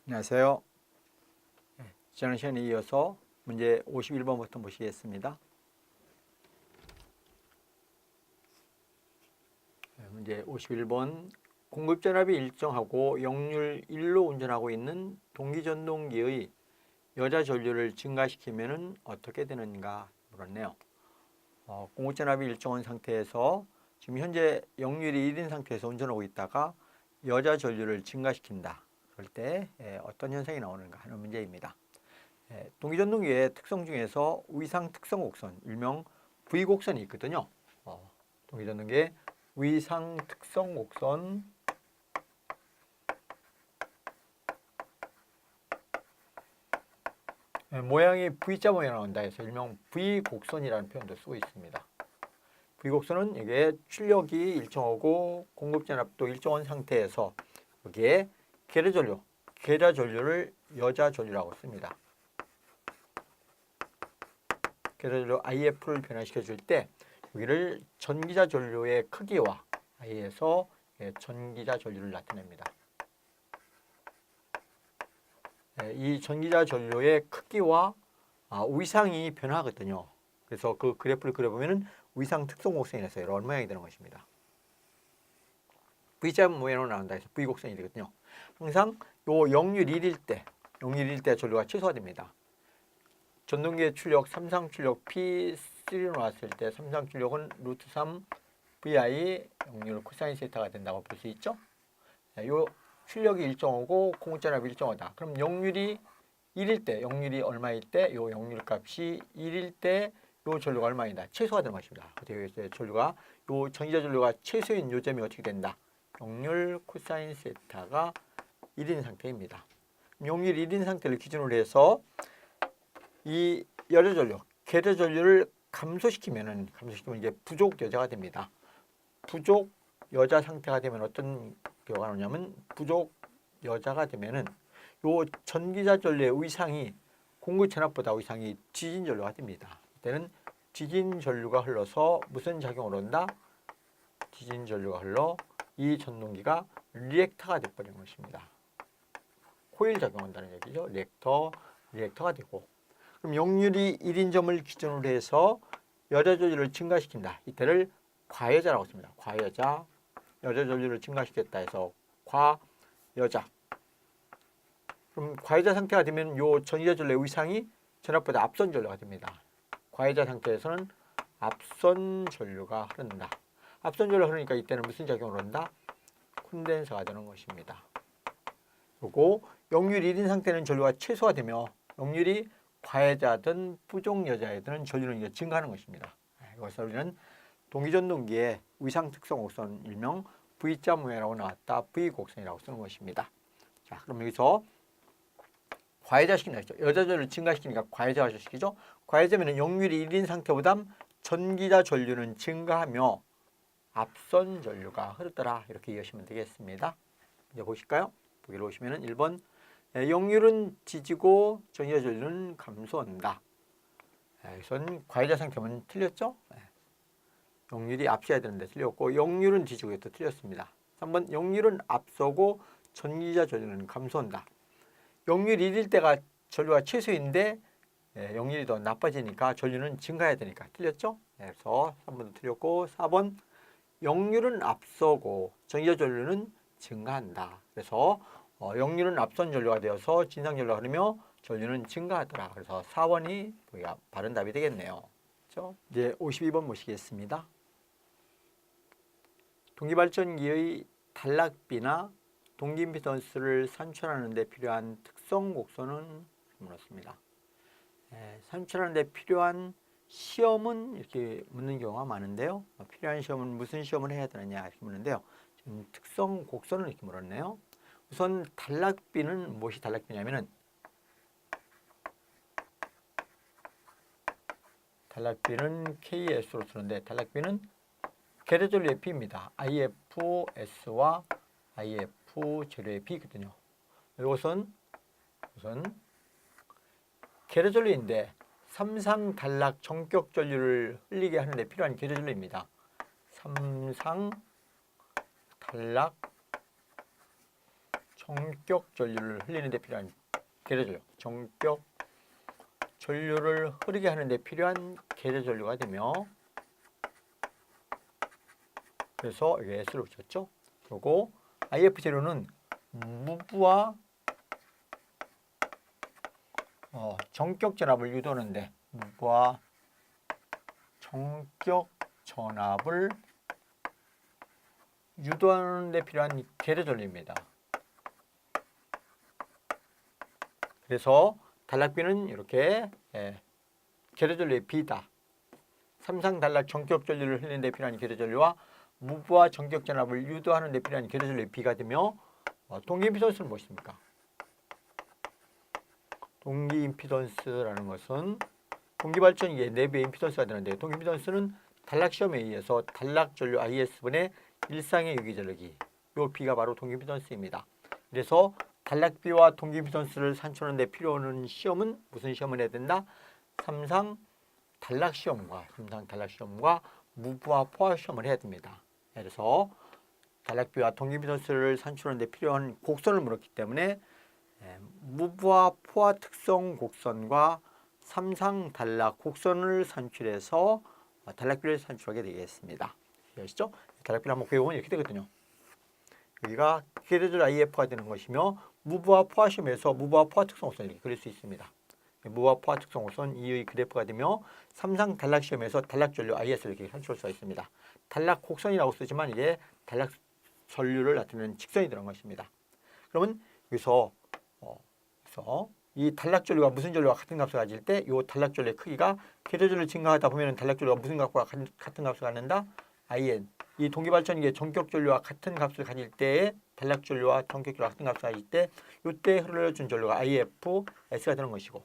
안녕하세요. 지난 시간에 이어서 문제 51번부터 보시겠습니다. 문제 51번. 공급전압이 일정하고 역률 1로 운전하고 있는 동기전동기의 여자 전류를 증가시키면 어떻게 되는가 물었네요. 공급전압이 일정한 상태에서 지금 현재 역률이 1인 상태에서 운전하고 있다가 여자 전류를 증가시킨다. 그럴 때 어떤 현상이 나오는가 하는 문제입니다. 동기전동기의 특성 중에서 위상 특성 곡선, 일명 V곡선이 있거든요. 동기전동기의 위상 특성 곡선, 모양이 V자 모양 나온다 해서 일명 V곡선이라는 표현도 쓰고 있습니다. V곡선은 이게 출력이 일정하고 공급전압도 일정한 상태에서 여기에 계좌 전류를 여자 전류라고 씁니다. 계좌 전류 IF를 변화시켜 줄 때 여기를 전기자 전류의 크기와 I에서 전기자 전류를 나타냅니다. 이 전기자 전류의 크기와 위상이 변하거든요. 그래서 그 그래프를 그려보면 위상 특성 곡선이라서 이런 모양이 되는 것입니다. V자 모양으로 나온다 해서 V곡선이 되거든요. 항상 요 역률 1일 때 전류가 최소화됩니다. 전동기의 출력, 삼상 출력 P3로 나왔을 때 삼상 출력은 루트 3 VI 역률 코사인 세타가 된다고 볼 수 있죠. 요 출력이 일정하고 공급전압이 일정하다. 그럼 역률이 1일 때, 역률이 얼마일 때, 요 역률 값이 1일 때, 요 전류가 얼마이다. 최소화되는 것입니다. 그래서 전류가, 요 전기자 전류가 최소인 요점이 어떻게 된다. 역률 코사인 세타가 1인 상태입니다. 역률 1인 상태를 기준으로 해서 이 여자 전류, 계좌 전류를 감소시키면 이제 부족 여자가 됩니다. 부족 여자 상태가 되면 어떤 경우가 나오냐면 부족 여자가 되면은 요 전기자 전류의 위상이 공급 전압보다 위상이 지진 전류가 됩니다. 이때는 지진 전류가 흘러서 무슨 작용을 한다? 지진 전류가 흘러 이 전동기가 리액터가 되어버리는 것입니다. 코일 작용한다는 얘기죠. 리액터가 되고, 그럼 역률이 1인 점을 기준으로 해서 여자 전류를 증가시킨다. 이때를 과여자라고 씁니다. 과여자, 여자 전류를 증가시켰다 해서 과여자. 그럼 과여자 상태가 되면 요 전기자 전류의 위상이 전압보다 앞선 전류가 됩니다. 과여자 상태에서는 앞선 전류가 흐른다. 앞선 전류가 흐르니까 이때는 무슨 작용을 한다? 콘덴서가 되는 것입니다. 그리고 역률 1인 상태는 전류가 최소화되며 역률이 과여자든 부족 여자이든 전류는 이제 증가하는 것입니다. 이것을 우리는 동기전동기의 위상 특성 곡선, 일명 V자 모양이라고 나왔다. V곡선이라고 쓰는 것입니다. 자, 그럼 여기서 과여자 시킨다 했죠. 여자 전류를 증가시키니까 과여자가 시키죠. 과여자면 역률이 1인 상태보다 전기자 전류는 증가하며 앞선 전류가 흐르더라. 이렇게 이해하시면 되겠습니다. 이제 보실까요? 보기를 보시면 1번 역률은 지지고 전기자 전류는 감소한다. 우선 과여자 상태면 틀렸죠? 역률이 앞서야 되는데 틀렸고, 역률은 뒤지고 또 틀렸습니다. 3번 역률은 앞서고 전기자 전류는 감소한다. 역률 1일 때가 전류가 최소인데 역률이 더 나빠지니까 전류는 증가해야 되니까 틀렸죠? 그래서 3번도 틀렸고, 4번 역률은 앞서고 전기자 전류는 증가한다. 그래서 역률은 앞선 전류가 되어서 진상 전류가 흐르며 전류는 증가하더라. 그래서 4번이 우리가 바른 답이 되겠네요. 그렇죠? 이제 52번 보시겠습니다. 동기발전기의 단락비나 동기임피던스를 산출하는 데 필요한 특성 곡선은 물었습니다. 산출하는 데 필요한 시험은 이렇게 묻는 경우가 많은데요. 필요한 시험은 무슨 시험을 해야 되느냐 이렇게 묻는데요. 지금 특성 곡선을 이렇게 물었네요. 우선 단락비는 무엇이 단락비냐면은 단락비는 KS로 쓰는데 단락비는 계좌 전류의 B입니다. IFS와 IF 재료의 B거든요. 이것은 우선 계좌 전류인데 삼상 단락 정격 전류를 흘리게 하는데 필요한 계좌 전류입니다. 삼상 단락 정격 전류를 흘리는 데 필요한 계량전류, 정격 전류를 흐르게 하는 데 필요한 계량전류가 되며, 그래서 여기 S로 붙였죠. 그리고 IF 재료는 무브와 정격 전압을 유도하는데, 무브와 정격 전압을 유도하는 데 필요한 계량전류입니다. 그래서 단락비는 이렇게 계량전류의 B다. 삼상 단락 정격 전류를 흘리는 데 필요한 계량전류와 무브와 정격 전압을 유도하는 데 필요한 계량전류의 B가 되며, 동기 임피던스는 무엇입니까? 동기 임피던스라는 것은 동기발전기의 내부의 임피던스가 되는데, 동기 임피던스는 단락 시험에 의해서 단락 전류 IS분의 일상의 유기전력이, 요 B가 바로 동기 임피던스입니다. 그래서 단락비와 동기 임피던스를 산출하는 데 필요한 시험은 무슨 시험을 해야 된다? 삼상 단락 시험과 무브와 포화 시험을 해야 됩니다. 그래서 단락비와 동기 임피던스를 산출하는 데 필요한 곡선을 물었기 때문에 무브와 포화 특성 곡선과 삼상 단락 곡선을 산출해서 단락비를 산출하게 되겠습니다. 아시죠? 단락비를 한번 구해보면 이렇게 되거든요. 여기가 계량전류 IF가 되는 것이며, 무브와 포화 시험에서 무브와 포화 특성 곡선 이렇게 그릴 수 있습니다. 무브와 포화 특성 곡선 이의 그래프가 되며, 삼상 단락 시험에서 단락 전류 IS를 이렇게 산출할 수가 있습니다. 단락 곡선이라고 쓰지만 이게 단락 전류를 나타내는 직선이 들어간 것입니다. 그러면 여기서 이 단락 전류가 무슨 전류와 같은 값을 가질 때, 이 단락 전류의 크기가 계량전류 증가하다 보면 단락 전류가 무슨 값과 같은 값을 갖는다? IN. 이 동기발전기의 정격 전류와 같은 값을 가질 때에 단락 전류와 정격 전류와 같은 값을 가질 때, 이때 흘러준 전류가 IF, S가 되는 것이고,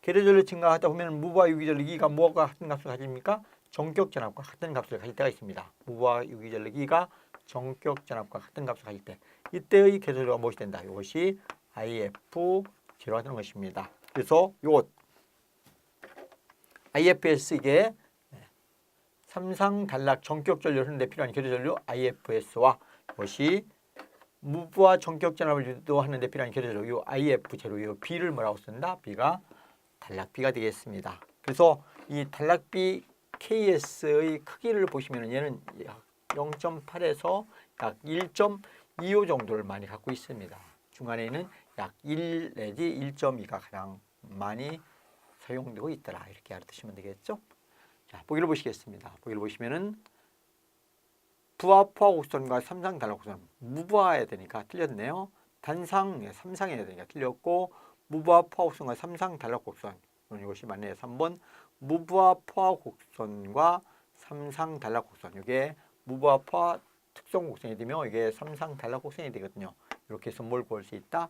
계량전류 증가하다 보면 무브와 유기전력이가 무엇과 같은 값을 가집니까? 정격 전압과 같은 값을 가질 때가 있습니다. 무브와 유기전력이가 정격 전압과 같은 값을 가질 때, 이때의 계량전류가 무엇이 된다? 이것이 IF 제로가 되는 것입니다. 그래서 이것 IFS, 이게 삼상 단락 정격 전류를 흐르는 데 필요한 계량전류 IFS와 이것이 무브와 정격 전압을 유도하는 데 필요한 계량전류 이 IF 제로, 이 B를 뭐라고 쓴다? B가 단락비가 되겠습니다. 그래서 이 단락비 KS의 크기를 보시면 얘는 약 0.8에서 약 1.25 정도를 많이 갖고 있습니다. 중간에는 약 1 내지 1.2가 가장 많이 사용되고 있더라, 이렇게 알아두시면 되겠죠. 자, 보기를 보시겠습니다. 보기를 보시면은 부하 포화 곡선과 삼상 단락 곡선, 무부하해야 되니까 틀렸네요. 단상, 삼상해야 되니까 틀렸고, 무부하 포화 곡선과 삼상 단락 곡선, 이것이 맞네요. 3번 무부하 포화 곡선과 삼상 단락 곡선, 이게 무부하 포화 특성 곡선이 되며 이게 삼상 단락 곡선이 되거든요. 이렇게 해서 뭘 구할 수 있다?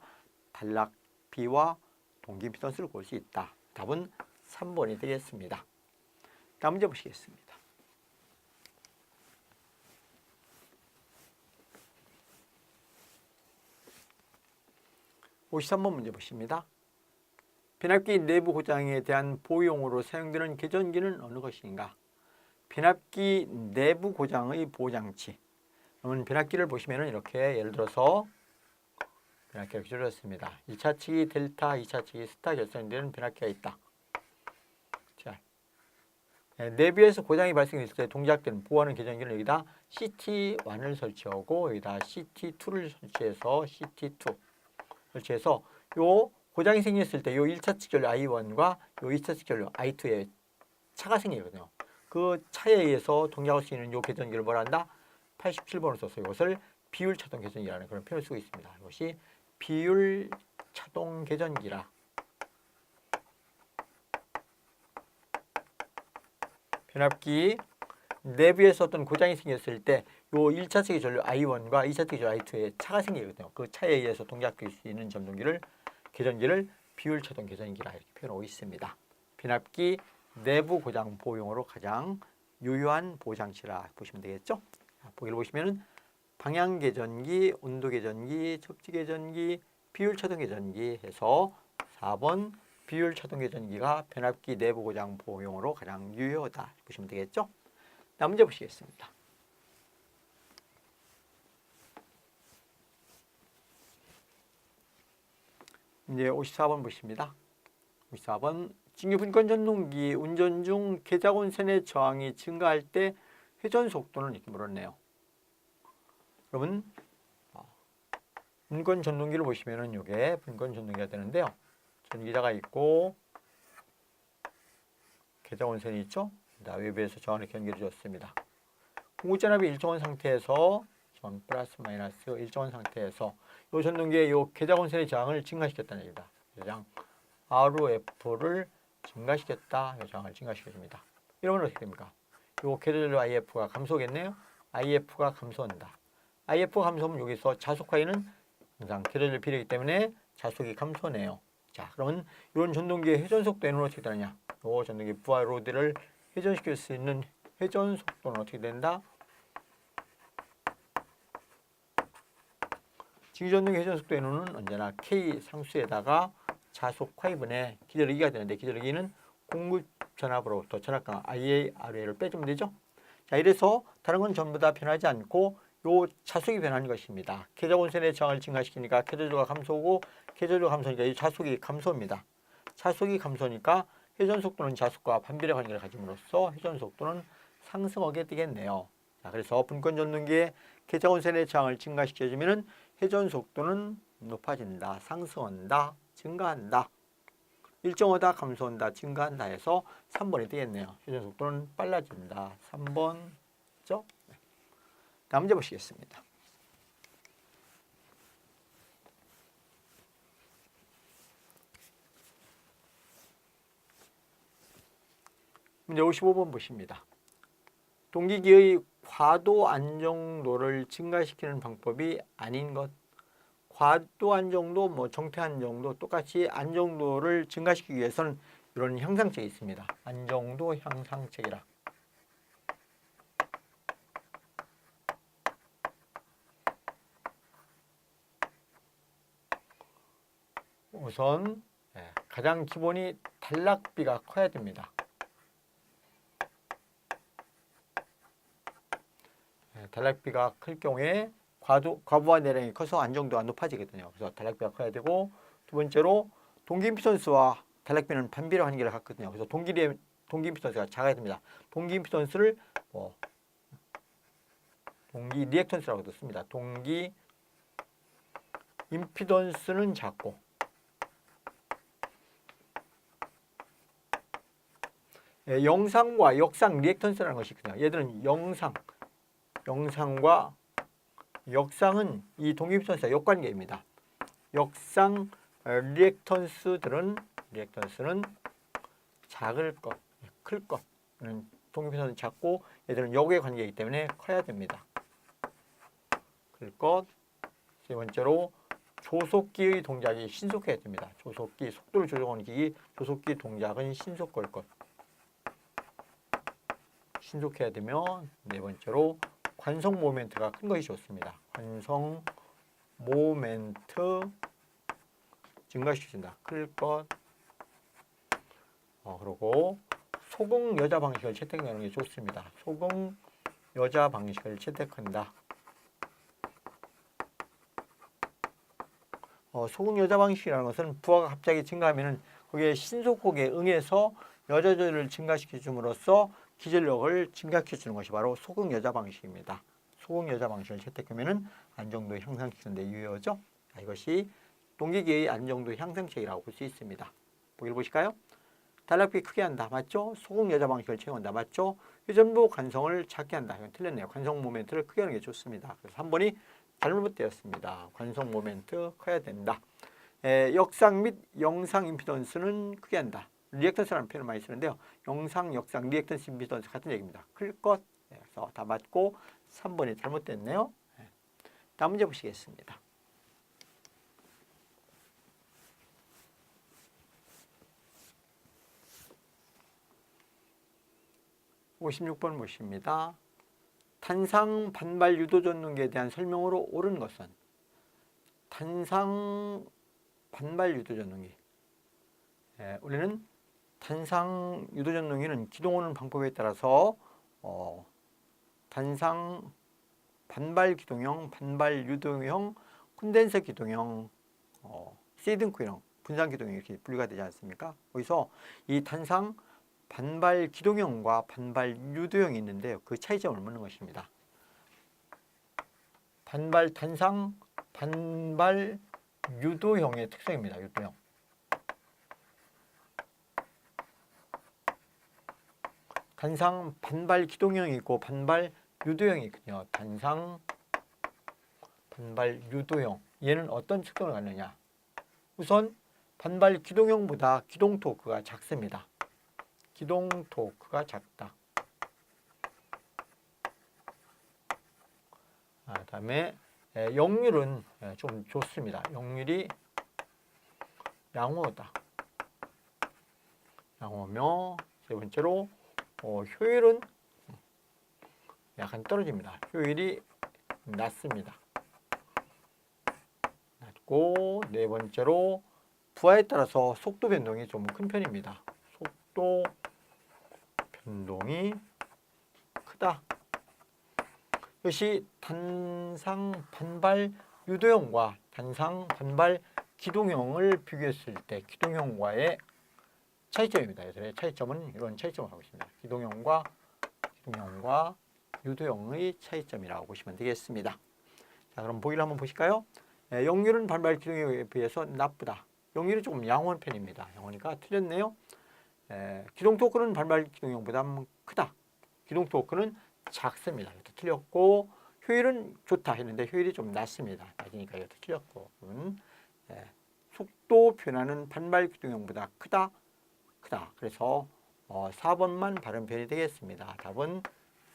단락비와 동기 임피던스를 구할 수 있다. 답은 3번이 되겠습니다. 다음 문제 보시겠습니다. 53번 문제 보십니다. 변압기 내부 고장에 대한 보호용으로 사용되는 개전기는 어느 것인가? 변압기 내부 고장의 보호장치. 그러면 변압기를 보시면 이렇게 예를 들어서 변압기를 줄였습니다. 1차측이 델타, 2차측이 스타 결성되는 변압기가 있다. 자, 내부에서 고장이 발생했을 때 동작되는 보호하는 개전기는 여기다 CT1을 설치하고 여기다 CT2를 설치해서 CT2 설치해서 요 고장이 생겼을 때 요 1차측 전류 I1과 요 2차측 전류 I2에 차가 생기거든요. 그 차에 의해서 동작할 수 있는 요 개전기를 뭐라 한다? 87번을 써서 이것을 비율 차동 개전기라는 그런 표현을 쓰고 있습니다. 이것이 비율 차동 개전기라. 변압기 내부에서 어떤 고장이 생겼을 때 요 1차측의 전류 I1과 2차측의 전류 I2에 차가 생기거든요. 그 차에 의해서 동작될 수 있는 전동기를 개전기를 비율 차동 개전기라 이렇게 표현하고 있습니다. 변압기 내부 고장 보호용으로 가장 유효한 보호장치라 보시면 되겠죠. 보기를 보시면은 방향 개전기, 온도 개전기, 척지 개전기, 비율 차동 개전기 해서 4번 비율 차동 개전기가 변압기 내부 고장 보호용으로 가장 유효하다 보시면 되겠죠. 다음 문제 보시겠습니다. 이제 54번 보십니다. 54번 진규 분권 전동기 운전 중 계작원선의 저항이 증가할 때 회전 속도는 이렇게 물었네요. 여러분 분권 전동기를 보시면은 이게 분권 전동기가 되는데요. 전기자가 있고 계작원선이 있죠. 외부에서 저항을 이렇게 연결해 줬습니다. 공구전압이 일정한 상태에서 전 플러스 마이너스 일정한 상태에서 이 전동기의 이 계작원선의 저항을 증가시켰다는 얘기다. 저장 ROF를 증가시켰다. 이 저항을 증가시켜줍니다. 이러면 어떻게 됩니까? 이 계절로 IF가 감소겠네요. IF가 감소한다. IF가 감소하면 여기서 자속하기는 항상 계절로 비례이기 때문에 자속이 감소네요. 자, 그러면 이런 전동기의 회전 속도는 어떻게 되느냐? 이 전동기 부하 로드를 회전시킬 수 있는 회전 속도는 어떻게 된다? 직전동기 회전 속도에는 언제나 K 상수에다가 자속 Y분의 기저력이가 되는데 기저력이는 공급 전압으로부터 전압강 IARA를 빼주면 되죠. 자, 이래서 다른 건 전부 다 변하지 않고 요 자속이 변하는 것입니다. 계작원선의 저항을 증가시키니까 계절도가 감소고 계절도가 감소하니까 이 자속이 감소입니다. 자속이 감소하니까 회전 속도는 자속과 반비례 관계를 가짐으로써 회전 속도는 상승하게 되겠네요. 자, 그래서 분권 전동기의 계작원선의 저항을 증가시켜주면은 회전 속도는 높아진다, 상승한다, 증가한다. 일정하다, 감소한다, 증가한다 해서 3번이 되겠네요. 회전 속도는 빨라진다. 3번죠? 네. 다음 문제 보시겠습니다. 문제 55번 보십니다. 동기기의 과도 안정도를 증가시키는 방법이 아닌 것. 과도 안정도, 정태 안정도 똑같이 안정도를 증가시키기 위해서는 이런 향상책이 있습니다. 안정도 향상책이라. 우선 가장 기본이 단락비가 커야 됩니다. 단락비가 클 경우에 과부하 내량이 커서 안정도가 높아지거든요. 그래서 단락비가 커야 되고, 두 번째로 동기 임피던스와 단락비는 반비례 관계를 갖거든요. 그래서 동기 임피던스가 작아야 됩니다. 동기 임피던스를 동기 리액턴스라고도 씁니다. 동기 임피던스는 작고 영상과 역상 리액턴스라는 것이 있거든요. 얘들은 영상과 역상은 이 동기 임피던스와 역관계입니다. 역상 리액턴스는 작을 것, 클 것. 동기 임피던스는 작고 얘들은 역의 관계이기 때문에 커야 됩니다. 클 것. 세 번째로 조속기의 동작이 신속해야 됩니다. 조속기, 속도를 조정하는 기기, 조속기 동작은 신속할 것. 신속해야 되면 네 번째로 관성 모멘트가 큰 것이 좋습니다. 관성 모멘트 증가시킨다. 클 것. 그리고 소금 여자 방식을 채택하는 게 좋습니다. 소금 여자 방식을 채택한다. 소금 여자 방식이라는 것은 부하가 갑자기 증가하면은 거기에 신속하게 응해서 여자들을 증가시켜 줌으로써 기전력을 증가시켜 주는 것이 바로 소금 여자 방식입니다. 소금 여자 방식을 채택하면은 안정도 향상시키는 데 유효하죠. 이것이 동기기의 안정도 향상책이라고 볼 수 있습니다. 보기를 보실까요? 단락비 크게 한다. 맞죠? 소금 여자 방식을 채용한다. 맞죠? 회전부 관성을 작게 한다. 이건 틀렸네요. 관성 모멘트를 크게 하는 게 좋습니다. 그래서 3번이 잘못되었습니다. 관성 모멘트 커야 된다. 역상 및 영상 임피던스는 크게 한다. 리액턴스라는 표현을 많이 쓰는데요. 영상, 역상, 리액턴스, 임피던스 같은 얘기입니다. 클 것. 그래서 다 맞고 3번이 잘못됐네요. 다음 문제 보시겠습니다. 56번 보십니다. 탄상 반발 유도 전동기에 대한 설명으로 옳은 것은 탄상 반발 유도 전동기. 우리는 탄상 유도 전동기는 기동하는 방법에 따라서 탄상 반발 기동형, 반발 유도형, 콘덴서 기동형, 시등크형 분산 기동형 이렇게 분류가 되지 않습니까? 거기서 이 단상 반발 기동형과 반발 유도형이 있는데요. 그 차이점을 묻는 것입니다. 반발 단상 반발 유도형의 특성입니다. 유도형. 단상 반발 기동형이 있고 반발 유도형이 있거든요. 단상 반발 유도형. 얘는 어떤 특성을 갖느냐? 우선 반발 기동형보다 기동 토크가 작습니다. 기동 토크가 작다. 그다음에 역률은 좀 좋습니다. 역률이 양호하다. 양호며 세 번째로 효율은 약간 떨어집니다. 효율이 낮습니다. 낮고 네 번째로 부하에 따라서 속도 변동이 좀 큰 편입니다. 속도 변동이 크다. 이것이 단상 반발 유도형과 단상 반발 기동형을 비교했을 때 기동형과의 차이점입니다. 그래서 차이점은 이런 차이점을 하고 있습니다. 기동형과 유도형의 차이점이라고 보시면 되겠습니다. 자, 그럼 보기를 한번 보실까요? 역률은 반발 기동형에 비해서 나쁘다. 역률이 조금 양호한 편입니다. 양호니까 틀렸네요. 기동 토크는 반발 기동형보다 크다. 기동 토크는 작습니다. 이것도 틀렸고 효율은 좋다 했는데 효율이 좀 낮습니다. 낮으니까 이것도 틀렸고 속도 변화는 반발 기동형보다 크다. 그래서 4번만 바른 편이 되겠습니다. 답은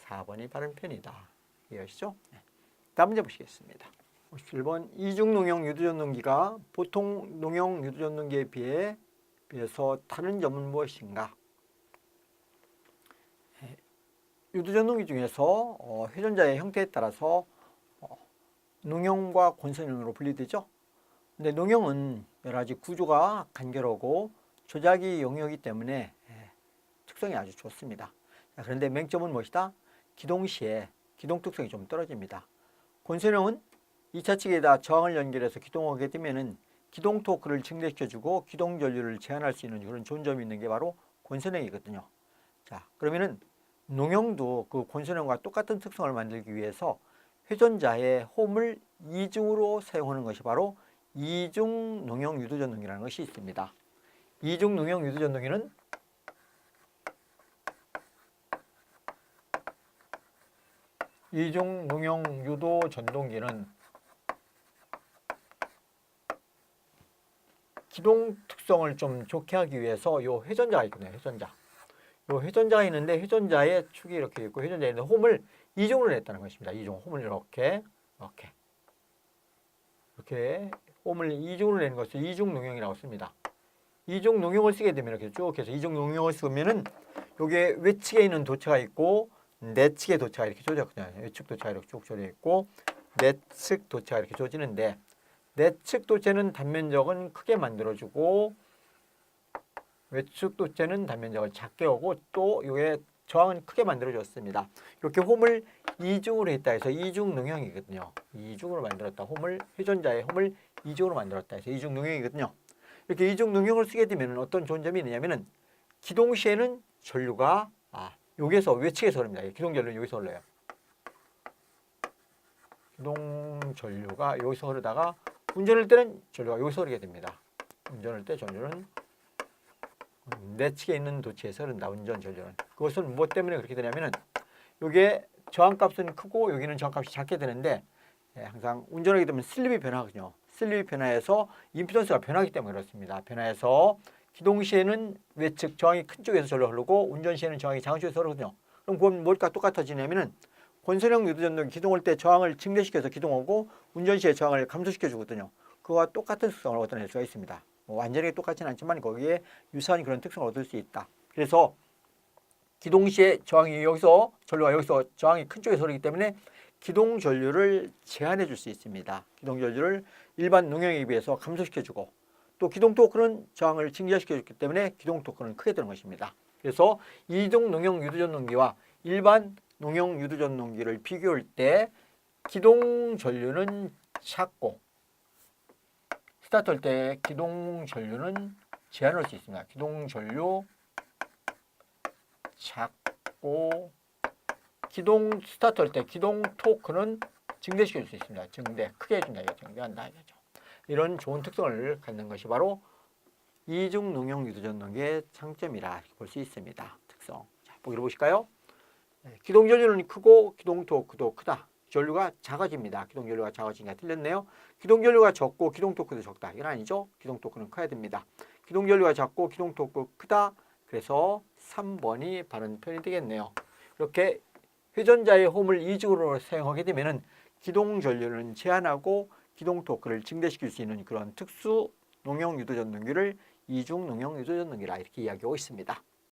4번이 바른 편이다. 이해하시죠? 다음 문제 보시겠습니다. 57번 이중 농형 유도전동기가 보통 농형 유도전동기에 비해서 다른 점은 무엇인가? 유도전동기 중에서 회전자의 형태에 따라서 농형과 권선형으로 분리되죠. 근데 농형은 여러 가지 구조가 간결하고 조작이 용이하기 때문에 특성이 아주 좋습니다. 그런데 맹점은 무엇이다? 기동 시에 기동 특성이 좀 떨어집니다. 권선형은 2차 측에다 저항을 연결해서 기동하게 되면은 기동 토크를 증대시켜주고 기동 전류를 제한할 수 있는 그런 좋은 점이 있는 게 바로 권선형이거든요. 자, 그러면은 농형도 그 권선형과 똑같은 특성을 만들기 위해서 회전자의 홈을 이중으로 사용하는 것이 바로 이중 농형 유도전동기라는 것이 있습니다. 이중 농형 유도전동기는 이중 농형 유도전동기는 기동 특성을 좀 좋게 하기 위해서 요 회전자가 있거든요. 요 회전자가 있는데 회전자의 축이 이렇게 있고 회전자에 있는 홈을 이중으로 냈다는 것입니다. 이중 홈을 이렇게 홈을 이중으로 내는 것을 이중 농형이라고 씁니다. 이중 농형을 쓰게 되면 이렇게 쭉 해서 이중 농형을 쓰면은 요게 외측에 있는 도체가 있고 내측의 도체가 이렇게 조져졌거든요. 외측 도체가 이렇게 쭉 조져 있고 내측 도체가 이렇게 조지는데 내측 도체는 단면적은 크게 만들어주고 외측 도체는 단면적을 작게 하고 또 이게 저항은 크게 만들어줬습니다. 이렇게 홈을 이중으로 했다 해서 이중 농형이거든요. 이중으로 만들었다. 홈을 회전자의 홈을 이중으로 만들었다 해서 이중 농형이거든요. 이렇게 이중 농형을 쓰게 되면 어떤 좋은 점이 있느냐면은 기동 시에는 전류가 여기에서 외측에서 흐릅니다. 기동 전류는 여기서 흘러요. 기동 전류가 여기서 흐르다가 운전할 때는 전류가 여기서 흐르게 됩니다. 운전할 때 전류는 내측에 있는 도체에서 흐른다. 운전 전류는. 그것은 무엇 때문에 그렇게 되냐면은 이게 저항값은 크고 여기는 저항값이 작게 되는데 항상 운전하게 되면 슬립이 변하거든요. 슬립이 변화해서 임피던스가 변하기 때문에 그렇습니다. 변화해서 기동 시에는 외측 저항이 큰 쪽에서 전류가 흐르고 운전 시에는 저항이 작은 쪽에서 흐르거든요. 그럼 그건 뭘까 똑같아지냐면은 권선형 유도전동기 기동할 때 저항을 증대시켜서 기동하고 운전 시에 저항을 감소시켜 주거든요. 그와 똑같은 특성을 얻어낼 수가 있습니다. 완전히 똑같지는 않지만 거기에 유사한 그런 특성을 얻을 수 있다. 그래서 기동 시에 저항이 여기서 전류가 여기서 저항이 큰 쪽에서 흐르기 때문에 기동 전류를 제한해 줄 수 있습니다. 기동 전류를 일반 농형에 비해서 감소시켜 주고 또 기동 토크는 저항을 증대시켜 줬기 때문에 기동 토크는 크게 되는 것입니다. 그래서 이중 농형 유도전동기와 일반 농형 유도전동기를 비교할 때 기동 전류는 작고 스타트할 때 기동 전류는 제한할 수 있습니다. 기동 전류 작고 기동 스타트할 때 기동 토크는 증대시킬 수 있습니다. 증대 크게 해준다 이거 증대한다 이거죠. 이런 좋은 특성을 갖는 것이 바로 이중 농용 유도전동기의 장점이라 볼 수 있습니다. 특성. 자, 보기로 보실까요? 네, 기동 전류는 크고 기동 토크도 크다. 전류가 작아집니다. 기동 전류가 작아지니까 틀렸네요. 기동 전류가 적고 기동 토크도 적다. 이건 아니죠. 기동 토크는 커야 됩니다. 기동 전류가 작고 기동 토크 크다. 그래서 3번이 바른 표현이 되겠네요. 이렇게 회전자의 홈을 이중으로 사용하게 되면은 기동 전류는 제한하고 기동 토크를 증대시킬 수 있는 그런 특수 농용 유도 전동기를 이중 농용 유도 전동기라 이렇게 이야기하고 있습니다.